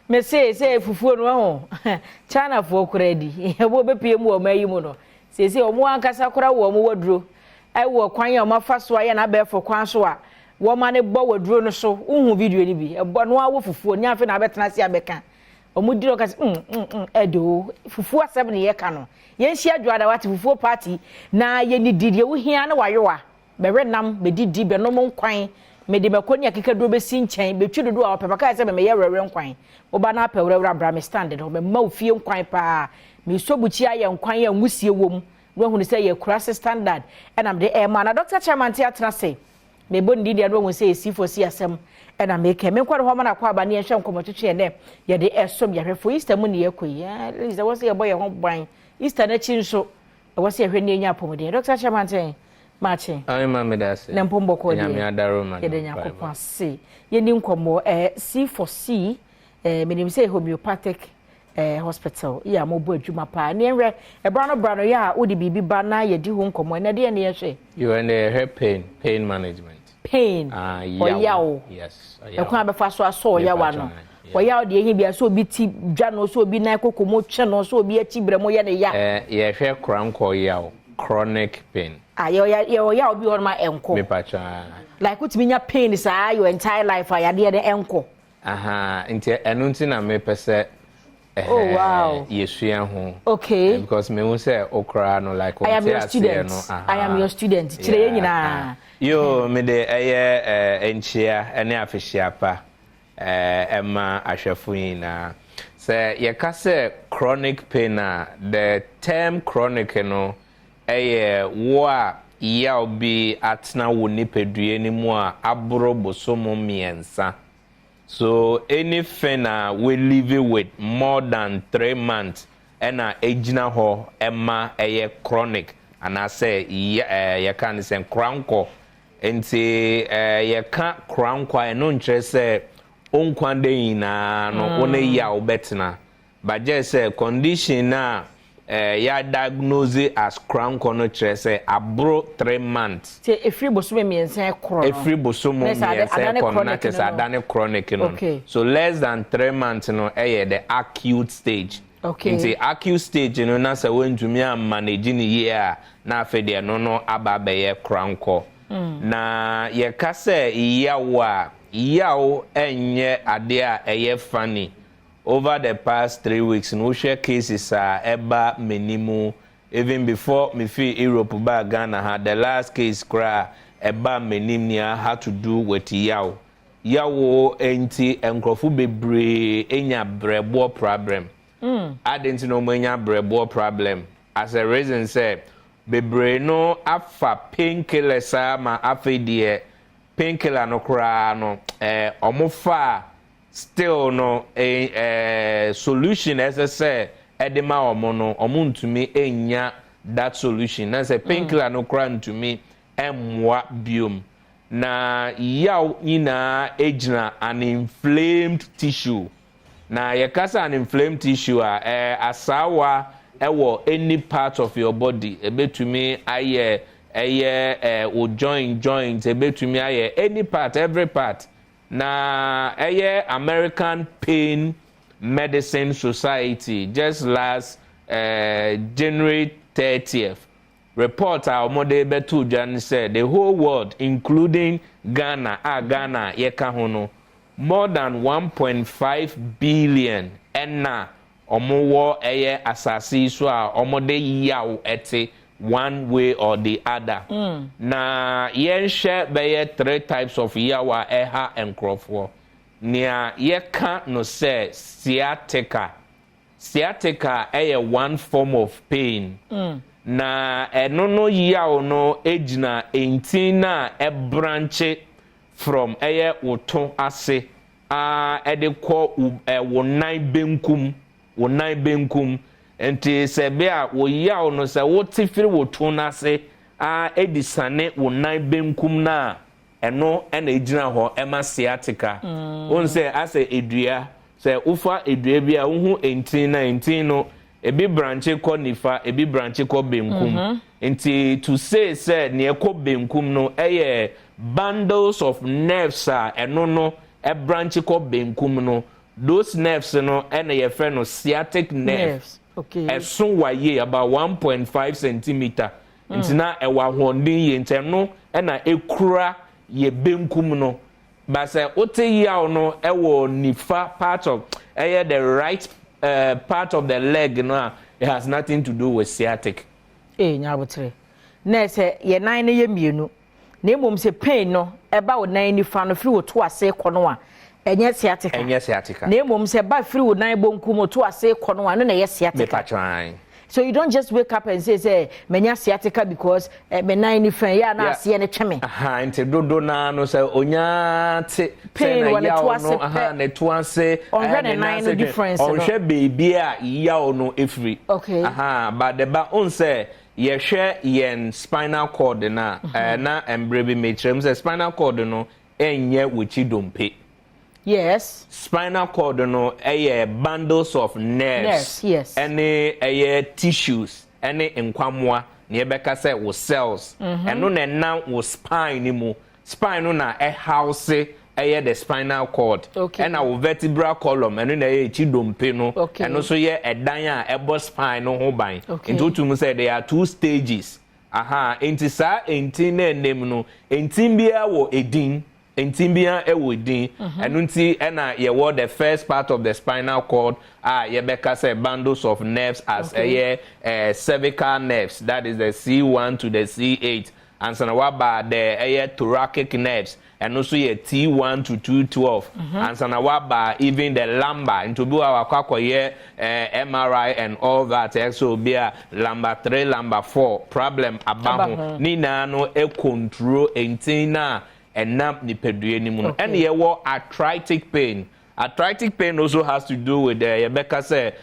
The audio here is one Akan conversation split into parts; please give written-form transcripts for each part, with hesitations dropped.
me say fufuo no ho China fo kredi e bo be pie mu o mayi mu no say omo ankasa kora wo mo waduro ai wo kwan ya o mafa so aye na be fo kwan so a wo ma ne bo waduro no so uhu video ni bi e bo no awo fufuo nya afi na betena se abeka omo diro ka edo fufuo asem ne ye ka no ye hia dwada wate fufuo party na ye ni didie wo hia na wayewa be renam be didi be no mo kwan me de makoni akeka do be si nchen be twidodo a opepaka se me ye rere nkwan oba na apewrewra bra me stand do me ma ofie nkwan pa me sobuchi aye nkwan ya nwusie wom no hunu se ye kurase standard enam de e ma na Dr. Chairman ti atena se me bondi dia do hu se sifo si asem ena me ke me kwado ho ma na kwa aba ne ehwe nkomotwetwe ne ye de esom ya hwefo Easter mu ne ye koyi ya Lisa wo se ye boy ho ban Easter na chi nso wo se hwe ne nya apomode Dr. Chairman ti Machi. Ai mama dase. Na mpombo ko dia. Nyame adaro man. Yede nyakopon se. Ye ni nkomo C4C menim say Homeopathic hospital. Ya mo bo adwuma pa. Ne enwe brano ya odi bibi ba na ye di ho nkomo na de ne ye hwe. You and the pain management. Pain. Yaw. Yes. E kwa be fa so yawa no. Yaw de ehi bia so obi ti dwa no so obi na kokomo twe no so obi achi bremo ye ne ya. Ye hwe kranko yaw. Chronic pain. Ya obi on ma enko. Me pacha. Like utiminya pain is your entire life ya de enko. Aha, nti enu nti na me pese oh wow. Yesua ho. Okay. Because me who say okra no like I am your student. I am your student. Chire nyina. Yo me de enchia ene afihia pa. Emma ahwefo nyina. Say ye ka say chronic pain the term chronic no wo a ya obi atna wo nipadue ni mu a abro bosomo miensa. So anything we live with more than 3 months and ejina ho emma chronic and I say you can say cranko enti you can cranko e no nche say onkwande na no one ya obetna but just say condition na ya diagnose as cranko no chere say abro 3 months say every bosomo miensa chronic every bosomo miensa chronic is adane chronic no okay. So less than 3 months no the acute stage. Okay. In the acute stage no na say when to me manage ni year na afede no aba be cranko na ye ka say yawo enye ade a funny. Over the past 3 weeks, no share cases are eba minimu. Even before me feel Europe ba Ghana had the last case cry eba menimnia had to do with yaw. Yawo enti enkrofu bebre enya brebo problem. Adenti no enya brebo problem. As a reason say bebre no afa painkillers ma afedie painkiller no kra no omofa still no a solution as I say edema omono omuntumi enya that solution as a painkiller no cry to me emwa biom na yaw nyina ejina an inflamed tissue na yakasa an inflamed tissue asawa ewo any part of your body ebetumi aye o joint ebetumi aye any part every part na American Pain Medicine Society just last January 30th report our model betu Jan said the whole world including Ghana yeka hono more than 1.5 billion enna omowo asasi so a omode yaw ete one way or the other. Na yen share be 3 types of yawa eha enkrofo. Nia yeka no say sciatica. Sciatica one form of pain. Na no yaw no ejina entina branch from woton ase edekwo wonai benkum enti sebe a wo yaw no se wo tifiri wo ton ase edisane wo nan benkum na eno ena ejina ho ema sciatica on se ase edua se ufa edua bi a wo enti no ebi branche ko nifa ebi branche ko benkum enti to say ne ko benkum no bundles of nerves eno no branche ko benkum no those nerves no and your friend no sciatic nerves. Okay. So why about 1.5 centimeter. It's not a wahondin interno and a ekura ye benkum no. But say ote ya no ewo nifa part of the right part of the leg no it has nothing to do with sciatic. Nyabotre. Na say ye nan ye mienu. Na mom se pain no eba wo nan nifa no firi wo to ase kono a enye sciatica. Enye sciatica. Na mom se ba firi wo nan bonkum to ase kono a no na ye sciatica. So you don't just wake up and say menya sciatica because me nan ni fan ya na ase ne tweme. Aha, nti dodo na no say onya te pain when it was ne to ase on nine difference. On hwe baby a ya no efri. Okay. Aha, but the ba on say ye hwe yen spinal cord na na embre bi metrem say spinal cord no enye wuchi dompe. Yes. Spinal cord no bundles of nerves. Yes. Any tissues. Any nkwamwa. Niebeka say with cells. And no na with spine ni mu. Spine no na house the spinal cord. Okay. And our vertebral column. And no chidompe no. Okay. And also dan ebo spine no hoban. Okay. Into to say there are 2 stages. Aha. Enti sa enti na name no. Enti bia wo edin. Entimbia ewodin enunti ena ye word the first part of the spinal cord ye beka say bundles of nerves as cervical nerves, that is the C1 to the C8, and so now ba the thoracic nerves and also ye T1 to 212 and so now ba even the lumbar into do our kwakwa MRI and all that so be a lumbar 3 lumbar 4 problem abaho ni na no control entina and nap ni pedue ni mu. And ye wo arthritic pain. Arthritic pain also has to do with Rebecca say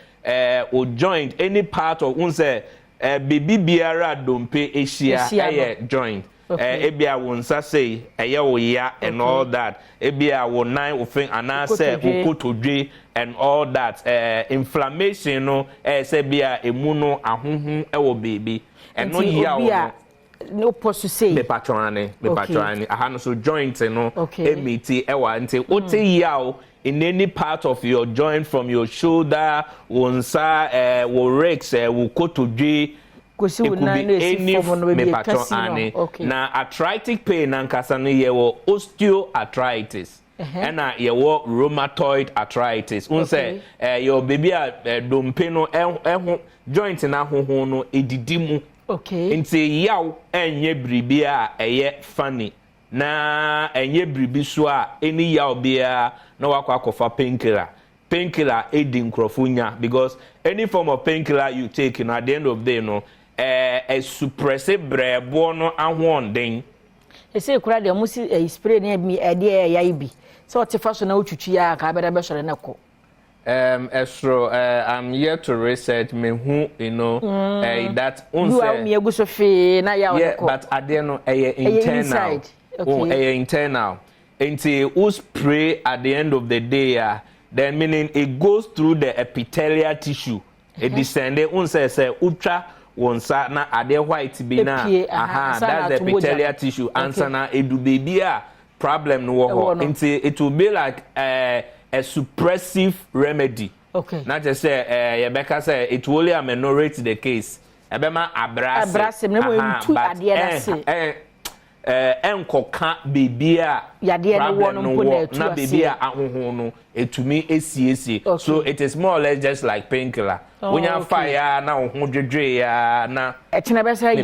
o joint any part of unse baby biara dompe asia joint. Ebia wonsa say wo ya and all that. Ebia wo nine wo fin anase ukotodwe and all that. Inflammation no say bia emu no ahunhun wo baby. And no ya no posso say me patrone aha no so joint no emiti ewa nti ote yaw in any part of your joint from your shoulder wonsa wo rex wo kotodwe kosi wona no esi form no be kasi no na arthritic pain ankasa no ye wo osteoarthritis and ye wo rheumatoid arthritis unse your baby dompe no joint na hoho no edidimu. Okay. Nti yaw enye bribi a funny na enye bribi so a eni yaw bia na wakwa akofa painkiller edi nkrofunya because any form of painkiller you take at the end of the day no a suppressive brebo no ahwonden e say kura de musi spray na mi e de ya ibi so otefa so na otwutwu ya ka beda be sore na ko. Estro, I'm here to research me who you know that yeah, but I don't know internal. Okay. Internal. Until who spray at the end of the day, then meaning it goes through the epithelial tissue. It descended unse say ultra wonsa na ade white be na that's the epithelial tissue answer na edu baby problem no wo until it will be like a suppressive remedy. Okay. Not just say Rebecca say it will only ameliorate the case. Ebema abrasi. Enkoka bibia na bibia ahoho no etumi esiesi. So it is more or less just like painkiller. When you fire na ho dwedwe ya na etina be say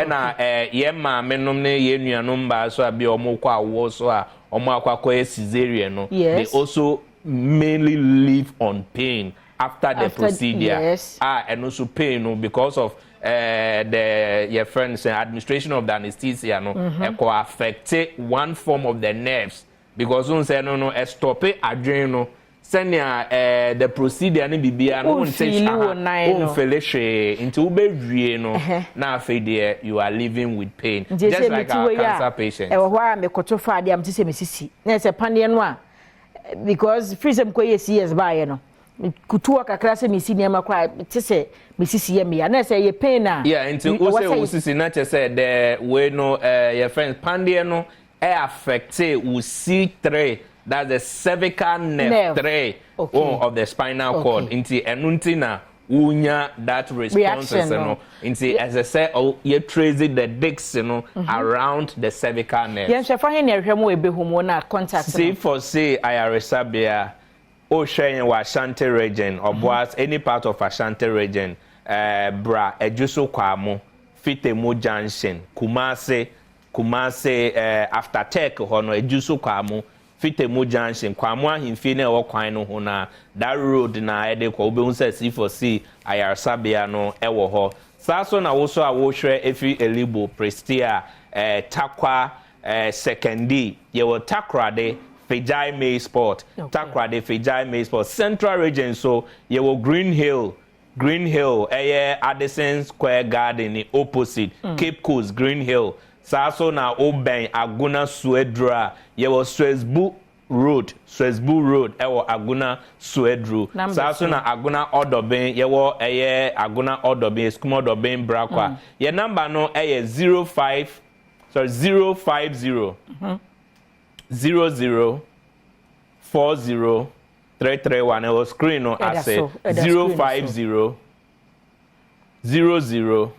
na ye ma menom ne ye nuanom ba so abi omukwa awo so a akwa cesarean no they also mainly live on pain after the procedure and also pain no because of your friends administration of the anesthesia no affect one form of the nerves because one say no stop it adrenaline no senia the procedure ni bibia no unfelishe into ubewie no na afede you are living with pain just like a cancer patient e wo a me koto fa ade am tise mesisi na se pande no a because freezem ko yes years by no kutu akakra se mesi niam kwa tise mesisi ye me ya na se ye pain na yeah into usisi na che say the we no your friends pande no affect we C3 That's the cervical nerve 3 of the spinal cord. Inti enunti unya that responses no into as I say you trace the discs around the cervical nerve. Yen shefa he na hwem we be homo na contact. See for say ayaresabia o hwen wa Ashanti region or boas any part of Ashanti region bra ejuso kwamo Fitemu Junction Kumase after tech hono ejuso kwamo Fitemu Junction kwamo ahimfi na ewo kwan no ho na that road na ede kwa obe unse C4C ayarsabia no ewo ho saso na wo so a wo hwe efi Elibo Prestia Takwa Sekendi yewo Takrade Fejai May Sport Takrade Fejai May Sport Central Region so yewo Green Hill Addison Square Garden ni opposite Cape Coast Green Hill saso na oben Aguna Suedra yewo Swesbu Road ewo Aguna Suedru saso na Aguna Odoben yewo Aguna Odoben Eskumo Odoben Brakwa ye number no 050 00 40 331 ewo screen no ase 050 00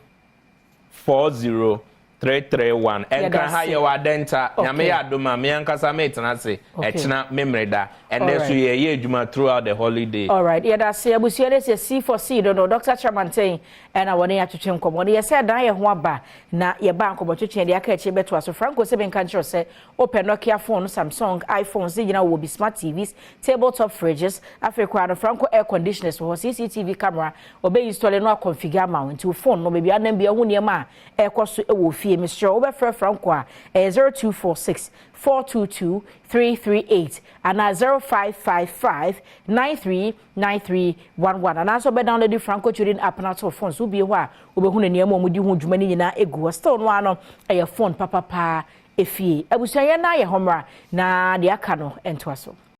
40 331 enka ha ye wadenta nyame ya adoma me ankasa me tenase etena memreda and so ye adwuma throughout the holiday. All right, yeah, that's abusia dey say C4C no Dr. Chamantain and I won ya twetwe nkomo no ye say dan ye ho aba na ye ba nkomo twetwe dey aka eche beto aso Franco se ben kan say open Nokia phone Samsung iPhones dey na will be smart TVs tabletop fridges Africa no Franco air conditioners for CCTV camera obe install no configure mount to phone no baby anam bia hu niam a ekoso e wo fie Mr. obe Franco 0246 422 338 and 0555 939311 and also be download the Franco Trading app na to phone so be wa obehu na niam omudi hu dwuma ni nyina egu still no ano e phone papa efie abusuanya na ye homra na de aka no ento aso.